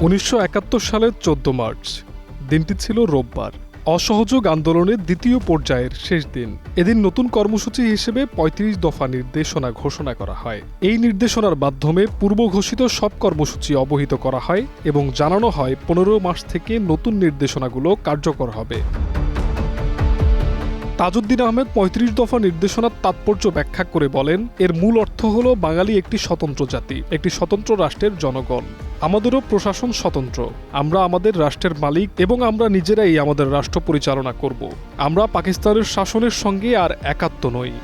1971 সালের 14 মার্চ দিনটি ছিল রোববার। অসহযোগ আন্দোলনের দ্বিতীয় পর্যায়ের শেষ দিন। এদিন নতুন কর্মসূচি হিসেবে ৩৫ দফা নির্দেশনা ঘোষণা করা হয়। এই নির্দেশনার মাধ্যমে পূর্ব ঘোষিত সব কর্মসূচি অবহিত করা হয় এবং জানানো হয় ১৫ মাস থেকে নতুন নির্দেশনাগুলো কার্যকর হবে। তাজউদ্দিন আহমেদ ৩৫ দফা নির্দেশনার তাৎপর্য ব্যাখ্যা করে বলেন, এর মূল অর্থ হল বাঙালি একটি স্বতন্ত্র জাতি, একটি স্বতন্ত্র রাষ্ট্রের জনগণ। আমাদেরও প্রশাসন স্বতন্ত্র। আমরা আমাদের রাষ্ট্রের মালিক এবং আমরা নিজেরাই আমাদের রাষ্ট্র পরিচালনা করব। আমরা পাকিস্তানের শাসনের সঙ্গে আর একাত্ম নই।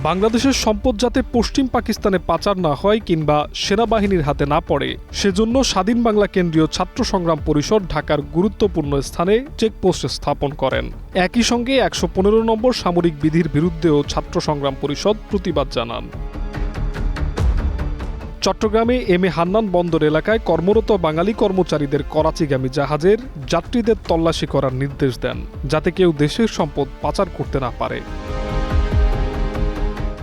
বাংলাদেশের সম্পদ যাতে পশ্চিম পাকিস্তানে পাচার না হয় কিংবা সেনাবাহিনীর হাতে না পড়ে, সেজন্য স্বাধীন বাংলা কেন্দ্রীয় ছাত্র সংগ্রাম পরিষদ ঢাকার গুরুত্বপূর্ণ স্থানে চেকপোস্ট স্থাপন করেন। একই সঙ্গে ১১৫ নম্বর সামরিক বিধির বিরুদ্ধেও ছাত্র সংগ্রাম পরিষদ প্রতিবাদ জানান। চট্টগ্রামে এম এ হান্নান বন্দর এলাকায় কর্মরত বাঙালি কর্মচারীদের করাচিগামী জাহাজের যাত্রীদের তল্লাশি করার নির্দেশ দেন, যাতে কেউ দেশের সম্পদ পাচার করতে না পারে।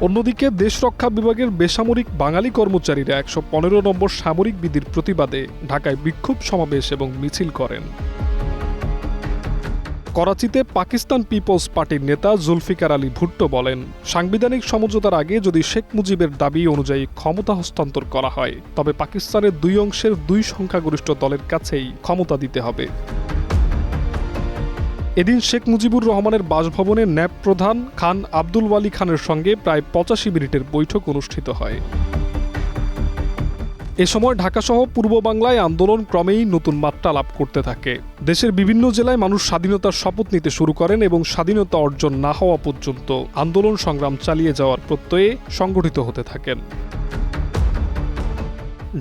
অন্যদিকে দেশরক্ষা বিভাগের বেসামরিক বাঙালি কর্মচারীরা ১১৫ নম্বর সামরিক বিধির প্রতিবাদে ঢাকায় বিক্ষোভ সমাবেশ এবং মিছিল করেন। করাচিতে পাকিস্তান পিপলস পার্টির নেতা জুলফিকার আলী ভুট্টো বলেন, সাংবিধানিক সমঝোতার আগে যদি শেখ মুজিবের দাবি অনুযায়ী ক্ষমতা হস্তান্তর করা হয়, তবে পাকিস্তানের দুই অংশের দুই সংখ্যাগরিষ্ঠ দলের কাছেই ক্ষমতা দিতে হবে। এদিন শেখ মুজিবুর রহমানের বাসভবনে ন্যাপ প্রধান খান আব্দুল ওয়ালি খানের সঙ্গে প্রায় ৮৫ মিনিটের বৈঠক অনুষ্ঠিত হয়। এ সময় ঢাকাসহ পূর্ব বাংলায় আন্দোলন ক্রমেই নতুন মাত্রা লাভ করতে থাকে। দেশের বিভিন্ন জেলায় মানুষ স্বাধীনতার শপথ নিতে শুরু করেন এবং স্বাধীনতা অর্জন না হওয়া পর্যন্ত আন্দোলন সংগ্রাম চালিয়ে যাওয়ার প্রত্যয়ে সংগঠিত হতে থাকেন।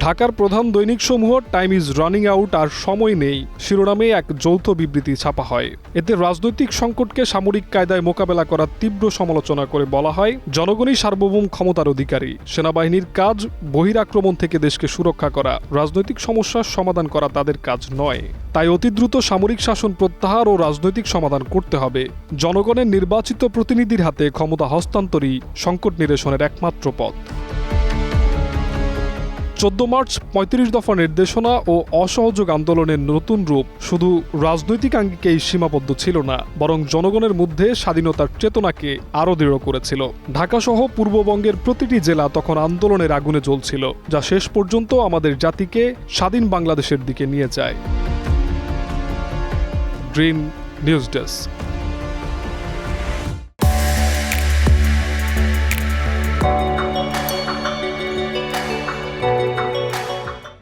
ঢাকার প্রধান দৈনিকসমূহ টাইম ইজ রানিং আউট আর সময় নেই শিরোনামে এক যৌথ বিবৃতি ছাপা হয়। এতে রাজনৈতিক সংকটকে সামরিক কায়দায় মোকাবেলা করার তীব্র সমালোচনা করে বলা হয়, জনগণই সার্বভৌম ক্ষমতার অধিকারী। সেনাবাহিনীর কাজ বহিরাক্রমণ থেকে দেশকে সুরক্ষা করা, রাজনৈতিক সমস্যার সমাধান করা তাদের কাজ নয়। তাই অতি দ্রুত সামরিক শাসন প্রত্যাহার ও রাজনৈতিক সমাধান করতে হবে। জনগণের নির্বাচিত প্রতিনিধির হাতে ক্ষমতা হস্তান্তরই সংকট নিরসনের একমাত্র পথ। ১৪ মার্চ ৩৫ দফা নির্দেশনা ও অসহযোগ আন্দোলনের নতুন রূপ শুধু রাজনৈতিক আঙ্গিকেই সীমাবদ্ধ ছিল না, বরং জনগণের মধ্যে স্বাধীনতার চেতনাকে আরও দৃঢ় করেছিল। ঢাকাসহ পূর্ববঙ্গের প্রতিটি জেলা তখন আন্দোলনের আগুনে জ্বলছিল, যা শেষ পর্যন্ত আমাদের জাতিকে স্বাধীন বাংলাদেশের দিকে নিয়ে যায়। Dream news desk.